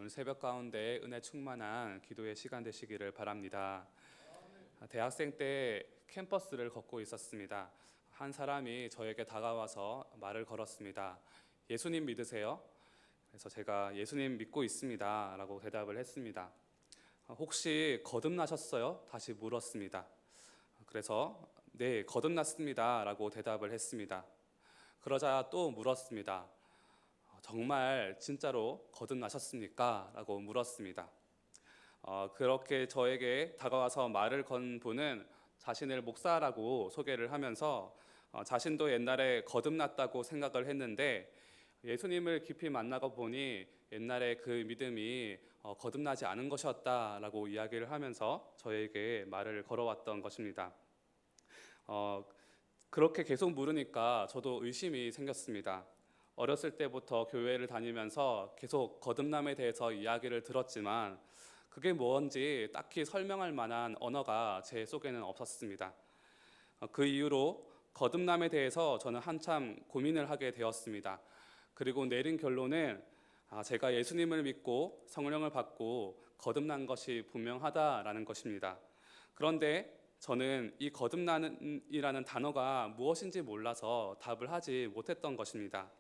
오늘 새벽 가운데 은혜 충만한 기도의 시간 되시기를 바랍니다. 대학생 때 캠퍼스를 걷고 있었습니다. 한 사람이 저에게 다가와서 말을 걸었습니다. 예수님 믿으세요? 그래서 제가 예수님 믿고 있습니다 라고 대답을 했습니다. 혹시 거듭나셨어요? 다시 물었습니다. 그래서 네, 거듭났습니다 라고 대답을 했습니다. 그러자 또 물었습니다. 정말 진짜로 거듭나셨습니까? 라고 물었습니다. 그렇게 저에게 다가와서 말을 건 분은 자신을 목사라고 소개를 하면서 자신도 옛날에 거듭났다고 생각을 했는데 예수님을 깊이 만나고 보니 옛날에 그 믿음이 거듭나지 않은 것이었다라고 이야기를 하면서 저에게 말을 걸어왔던 것입니다. 그렇게 계속 물으니까 저도 의심이 생겼습니다. 어렸을 때부터 교회를 다니면서 계속 거듭남에 대해서 이야기를 들었지만 그게 뭔지 딱히 설명할 만한 언어가 제 속에는 없었습니다. 그 이후로 거듭남에 대해서 저는 한참 고민을 하게 되었습니다. 그리고 내린 결론은 제가 예수님을 믿고 성령을 받고 거듭난 것이 분명하다라는 것입니다. 그런데 저는 이 거듭남이라는 단어가 무엇인지 몰라서 답을 하지 못했던 것입니다.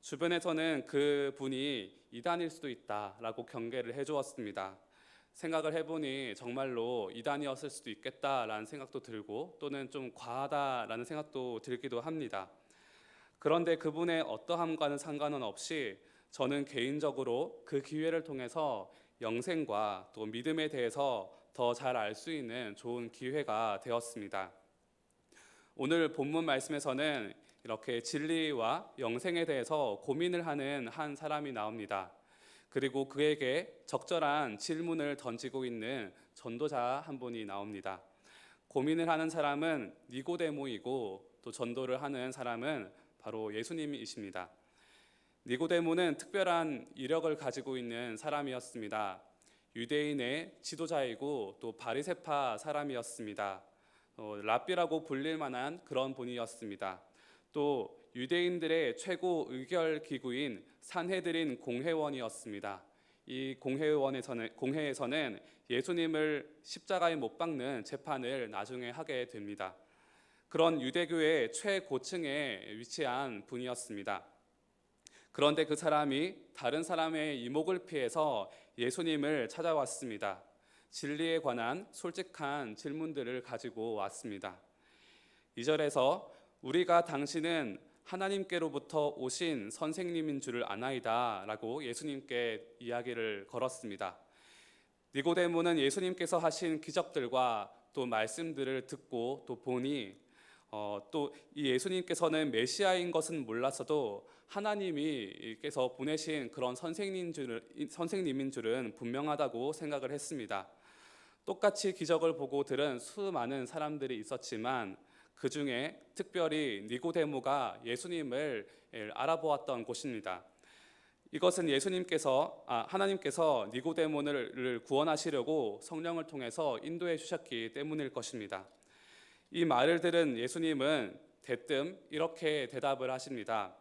주변에서는 그 분이 이단일 수도 있다라고 경계를 해주었습니다. 생각을 해보니 정말로 이단이었을 수도 있겠다라는 생각도 들고 또는 좀 과하다라는 생각도 들기도 합니다. 그런데 그분의 어떠함과는 상관은 없이 저는 개인적으로 그 기회를 통해서 영생과 또 믿음에 대해서 더 잘 알 수 있는 좋은 기회가 되었습니다. 오늘 본문 말씀에서는 이렇게 진리와 영생에 대해서 고민을 하는 한 사람이 나옵니다. 그리고 그에게 적절한 질문을 던지고 있는 전도자 한 분이 나옵니다. 고민을 하는 사람은 니고데모이고 또 전도를 하는 사람은 바로 예수님이십니다. 니고데모는 특별한 이력을 가지고 있는 사람이었습니다. 유대인의 지도자이고 또 바리새파 사람이었습니다. 랍비라고 불릴 만한 그런 분이었습니다. 또 유대인들의 최고 의결 기구인 산헤드린 공회원이었습니다. 이 공회에서는 예수님을 십자가에 못 박는 재판을 나중에 하게 됩니다. 그런 유대교의 최고층에 위치한 분이었습니다. 그런데 그 사람이 다른 사람의 이목을 피해서 예수님을 찾아왔습니다. 진리에 관한 솔직한 질문들을 가지고 왔습니다. 2절에서 우리가 당신은 하나님께로부터 오신 선생님인 줄을 아나이다 라고 예수님께 이야기를 걸었습니다. 니고데모는 예수님께서 하신 기적들과 또 말씀들을 듣고 또 보니 또 이 예수님께서는 메시아인 것은 몰랐어도 하나님께서 보내신 그런 선생님인 줄은 분명하다고 생각을 했습니다. 똑같이 기적을 보고 들은 수많은 사람들이 있었지만 그 중에 특별히 니고데모가 예수님을 알아보았던 곳입니다. 이것은 하나님께서 니고데모를 구원하시려고 성령을 통해서 인도해 주셨기 때문일 것입니다. 이 말을 들은 예수님은 대뜸 이렇게 대답을 하십니다.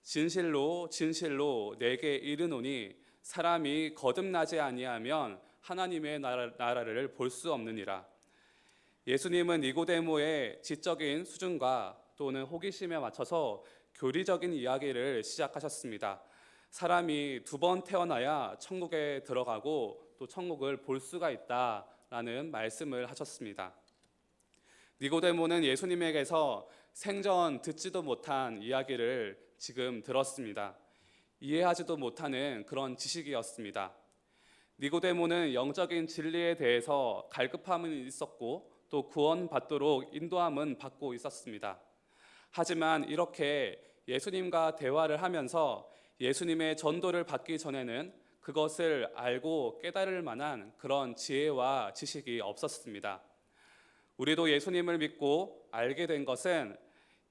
진실로 진실로 내게 이르노니 사람이 거듭나지 아니하면 하나님의 나라를 볼 수 없느니라. 예수님은 니고데모의 지적인 수준과 또는 호기심에 맞춰서 교리적인 이야기를 시작하셨습니다. 사람이 2번 태어나야 천국에 들어가고 또 천국을 볼 수가 있다라는 말씀을 하셨습니다. 니고데모는 예수님에게서 생전 듣지도 못한 이야기를 지금 들었습니다. 이해하지도 못하는 그런 지식이었습니다. 니고데모는 영적인 진리에 대해서 갈급함은 있었고 또 구원받도록 인도함은 받고 있었습니다. 하지만 이렇게 예수님과 대화를 하면서 예수님의 전도를 받기 전에는 그것을 알고 깨달을 만한 그런 지혜와 지식이 없었습니다. 우리도 예수님을 믿고 알게 된 것은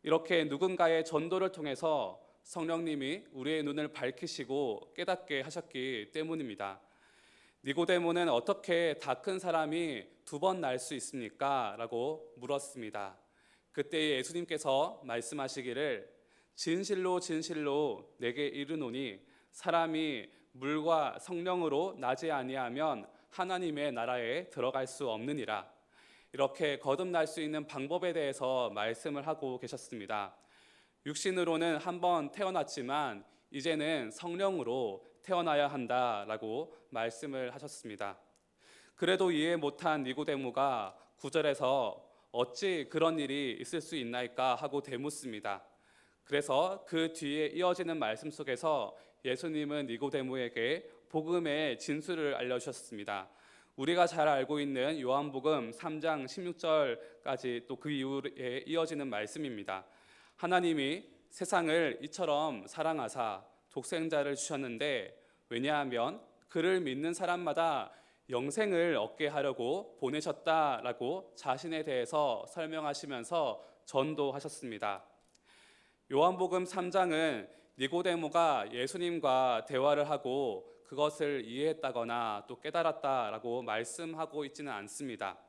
이렇게 누군가의 전도를 통해서 성령님이 우리의 눈을 밝히시고 깨닫게 하셨기 때문입니다. 니고데모는 어떻게 다 큰 사람이 2번 날 수 있습니까? 라고 물었습니다. 그때 예수님께서 말씀하시기를 진실로 진실로 내게 이르노니 사람이 물과 성령으로 나지 아니하면 하나님의 나라에 들어갈 수 없느니라. 이렇게 거듭날 수 있는 방법에 대해서 말씀을 하고 계셨습니다. 육신으로는 한번 태어났지만 이제는 성령으로 태어나야 한다라고 말씀을 하셨습니다. 그래도 이해 못한 니고데모가 9절에서 어찌 그런 일이 있을 수 있나이까 하고 되묻습니다. 그래서 그 뒤에 이어지는 말씀 속에서 예수님은 니고데모에게 복음의 진수를 알려주셨습니다. 우리가 잘 알고 있는 요한복음 3장 16절까지 또 그 이후에 이어지는 말씀입니다. 하나님이 세상을 이처럼 사랑하사 독생자를 주셨는데 왜냐하면 그를 믿는 사람마다 영생을 얻게 하려고 보내셨다라고 자신에 대해서 설명하시면서 전도하셨습니다. 요한복음 3장은 니고데모가 예수님과 대화를 하고 그것을 이해했다거나 또 깨달았다라고 말씀하고 있지는 않습니다.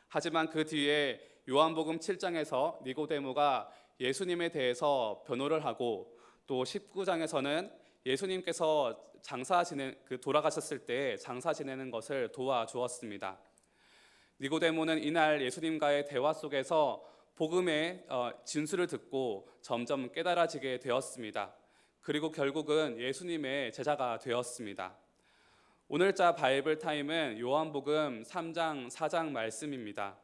하지만 그 뒤에 요한복음 7장에서 니고데모가 예수님에 대해서 변호를 하고 또 19장에서는 예수님께서 돌아가셨을 때 장사 지내는 것을 도와주었습니다. 니고데모는 이날 예수님과의 대화 속에서 복음의 진수를 듣고 점점 깨달아지게 되었습니다. 그리고 결국은 예수님의 제자가 되었습니다. 오늘자 바이블 타임은 요한복음 3장 4장 말씀입니다.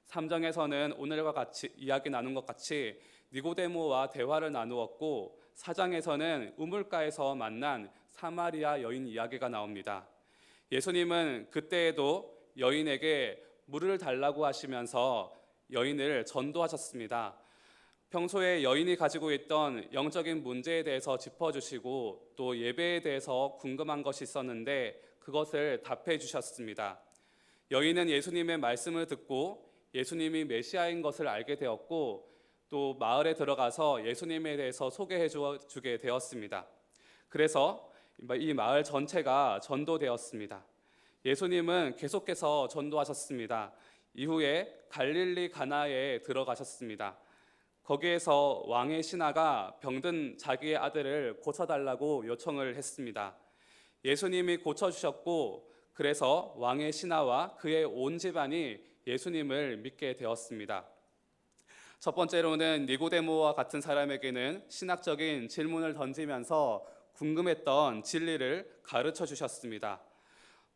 3장에서는 오늘과 같이 이야기 나눈 것 같이 니고데모와 대화를 나누었고 4장에서는 우물가에서 만난 사마리아 여인 이야기가 나옵니다. 예수님은 그때에도 여인에게 물을 달라고 하시면서 여인을 전도하셨습니다. 평소에 여인이 가지고 있던 영적인 문제에 대해서 짚어주시고 또 예배에 대해서 궁금한 것이 있었는데 그것을 답해 주셨습니다. 여인은 예수님의 말씀을 듣고 예수님이 메시아인 것을 알게 되었고 또 마을에 들어가서 예수님에 대해서 소개해 주게 되었습니다. 그래서 이 마을 전체가 전도되었습니다. 예수님은 계속해서 전도하셨습니다. 이후에 갈릴리 가나에 들어가셨습니다. 거기에서 왕의 신하가 병든 자기의 아들을 고쳐달라고 요청을 했습니다. 예수님이 고쳐주셨고 그래서 왕의 신하와 그의 온 집안이 예수님을 믿게 되었습니다. 첫 번째로는 니고데모와 같은 사람에게는 신학적인 질문을 던지면서 궁금했던 진리를 가르쳐 주셨습니다.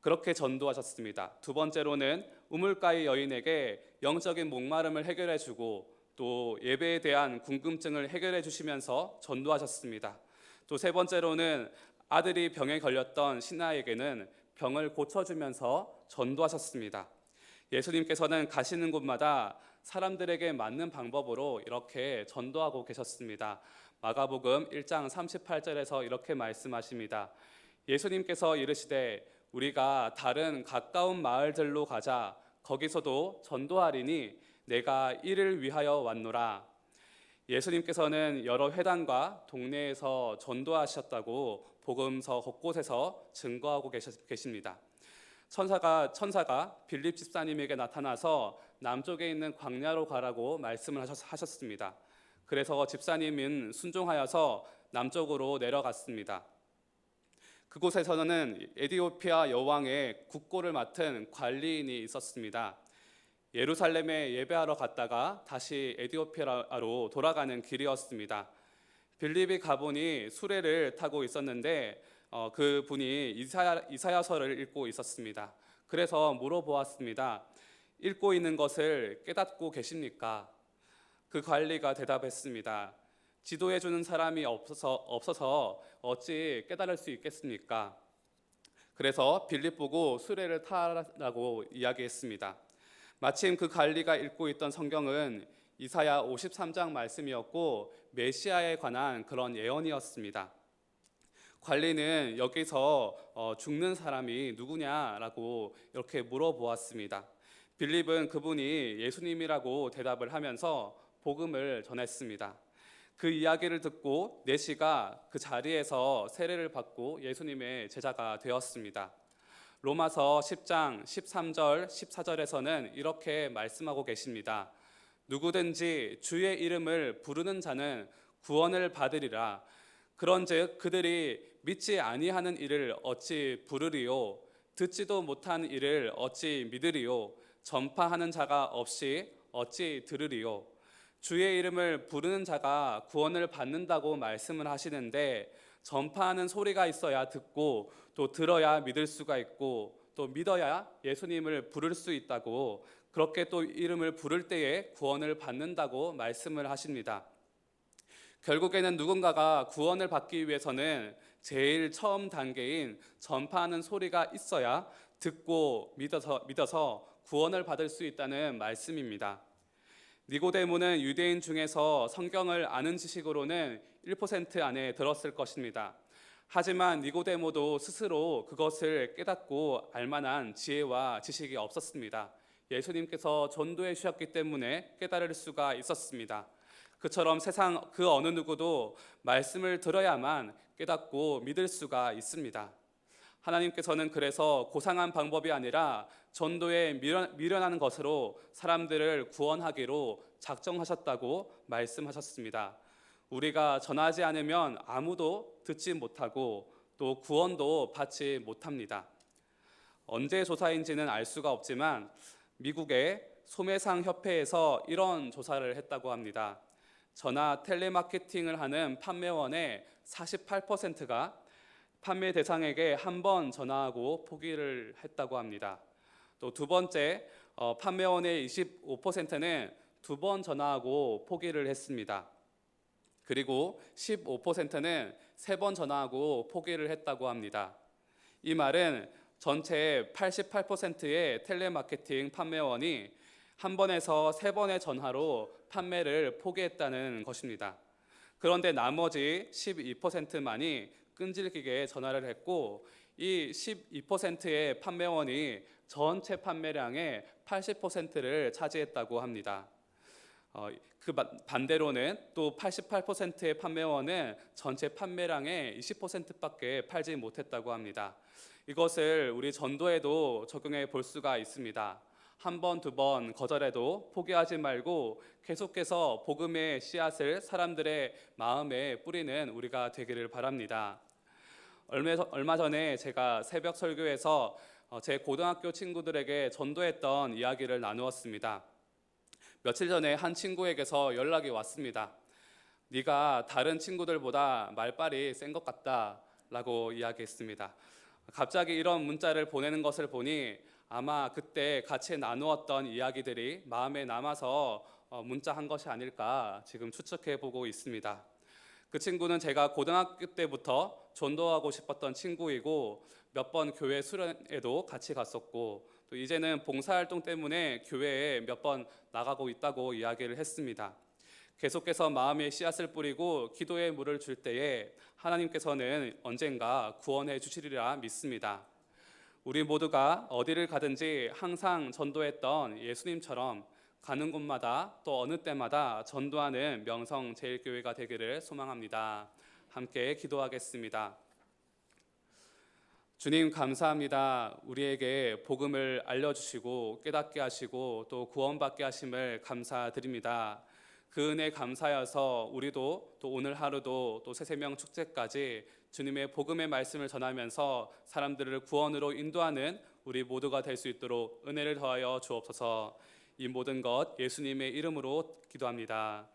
그렇게 전도하셨습니다. 두 번째로는 우물가의 여인에게 영적인 목마름을 해결해 주고 또 예배에 대한 궁금증을 해결해 주시면서 전도하셨습니다. 또 세 번째로는 아들이 병에 걸렸던 신하에게는 병을 고쳐주면서 전도하셨습니다. 예수님께서는 가시는 곳마다 사람들에게 맞는 방법으로 이렇게 전도하고 계셨습니다. 마가복음 1장 38절에서 이렇게 말씀하십니다. 예수님께서 이르시되 우리가 다른 가까운 마을들로 가자. 거기서도 전도하리니 내가 이를 위하여 왔노라. 예수님께서는 여러 회당과 동네에서 전도하셨다고 복음서 곳곳에서 증거하고 계십니다. 천사가 빌립 집사님에게 나타나서 남쪽에 있는 광야로 가라고 말씀을 하셨습니다. 그래서 집사님은 순종하여서 남쪽으로 내려갔습니다. 그곳에서는 에디오피아 여왕의 국고를 맡은 관리인이 있었습니다. 예루살렘에 예배하러 갔다가 다시 에디오피아로 돌아가는 길이었습니다. 빌립이 가보니 수레를 타고 있었는데 그분이 이사야서를 읽고 있었습니다. 그래서 물어보았습니다. 읽고 있는 것을 깨닫고 계십니까? 그 관리가 대답했습니다. 지도해 주는 사람이 없어서 어찌 깨달을 수 있겠습니까? 그래서 빌립 보고 수레를 타라고 이야기했습니다. 마침 그 관리가 읽고 있던 성경은 이사야 53장 말씀이었고 메시아에 관한 그런 예언이었습니다. 관리는 여기서 죽는 사람이 누구냐라고 이렇게 물어보았습니다. 빌립은 그분이 예수님이라고 대답을 하면서 복음을 전했습니다. 그 이야기를 듣고 내시가 그 자리에서 세례를 받고 예수님의 제자가 되었습니다. 로마서 10장 13절 14절에서는 이렇게 말씀하고 계십니다. 누구든지 주의 이름을 부르는 자는 구원을 받으리라. 그런즉 그들이 믿지 아니하는 이를 어찌 부르리요? 듣지도 못한 이를 어찌 믿으리요? 전파하는 자가 없이 어찌 들으리요? 주의 이름을 부르는 자가 구원을 받는다고 말씀을 하시는데, 전파하는 소리가 있어야 듣고 또 들어야 믿을 수가 있고 또 믿어야 예수님을 부를 수 있다고, 그렇게 또 이름을 부를 때에 구원을 받는다고 말씀을 하십니다. 결국에는 누군가가 구원을 받기 위해서는 제일 처음 단계인 전파하는 소리가 있어야 듣고 믿어서 구원을 받을 수 있다는 말씀입니다. 니고데모는 유대인 중에서 성경을 아는 지식으로는 1% 안에 들었을 것입니다. 하지만 니고데모도 스스로 그것을 깨닫고 알만한 지혜와 지식이 없었습니다. 예수님께서 전도해 주셨기 때문에 깨달을 수가 있었습니다. 그처럼 세상 그 어느 누구도 말씀을 들어야만 깨닫고 믿을 수가 있습니다. 하나님께서는 그래서 고상한 방법이 아니라 전도에 미련하는 것으로 사람들을 구원하기로 작정하셨다고 말씀하셨습니다. 우리가 전하지 않으면 아무도 듣지 못하고 또 구원도 받지 못합니다. 언제 조사인지는 알 수가 없지만 미국의 소매상 협회에서 이런 조사를 했다고 합니다. 전화 텔레마케팅을 하는 판매원의 48%가 판매 대상에게 한 번 전화하고 포기를 했다고 합니다. 또 두 번째, 판매원의 25%는 두 번 전화하고 포기를 했습니다. 그리고 15%는 세 번 전화하고 포기를 했다고 합니다. 이 말은 전체 88%의 텔레마케팅 판매원이 한 번에서 세 번의 전화로 판매를 포기했다는 것입니다. 그런데 나머지 12%만이 끈질기게 전화를 했고, 이 12%의 판매원이 전체 판매량의 80%를 차지했다고 합니다. 그 반대로는 또 88%의 판매원은 전체 판매량의 20%밖에 팔지 못했다고 합니다. 이것을 우리 전도에도 적용해 볼 수가 있습니다. 한 번, 두 번 거절해도 포기하지 말고 계속해서 복음의 씨앗을 사람들의 마음에 뿌리는 우리가 되기를 바랍니다. 얼마 전에 제가 새벽 설교에서 제 고등학교 친구들에게 전도했던 이야기를 나누었습니다. 며칠 전에 한 친구에게서 연락이 왔습니다. 네가 다른 친구들보다 말빨이 센 것 같다 라고 이야기했습니다. 갑자기 이런 문자를 보내는 것을 보니 아마 그때 같이 나누었던 이야기들이 마음에 남아서 문자한 것이 아닐까 지금 추측해 보고 있습니다. 그 친구는 제가 고등학교 때부터 전도하고 싶었던 친구이고 몇 번 교회 수련회에도 같이 갔었고 또 이제는 봉사활동 때문에 교회에 몇 번 나가고 있다고 이야기를 했습니다. 계속해서 마음의 씨앗을 뿌리고 기도의 물을 줄 때에 하나님께서는 언젠가 구원해 주시리라 믿습니다. 우리 모두가 어디를 가든지 항상 전도했던 예수님처럼 가는 곳마다 또 어느 때마다 전도하는 명성제일교회가 되기를 소망합니다. 함께 기도하겠습니다. 주님 감사합니다. 우리에게 복음을 알려주시고 깨닫게 하시고 또 구원받게 하심을 감사드립니다. 그 은혜 감사여서 우리도 또 오늘 하루도 또 새세명 축제까지 주님의 복음의 말씀을 전하면서 사람들을 구원으로 인도하는 우리 모두가 될 수 있도록 은혜를 더하여 주옵소서. 이 모든 것 예수님의 이름으로 기도합니다.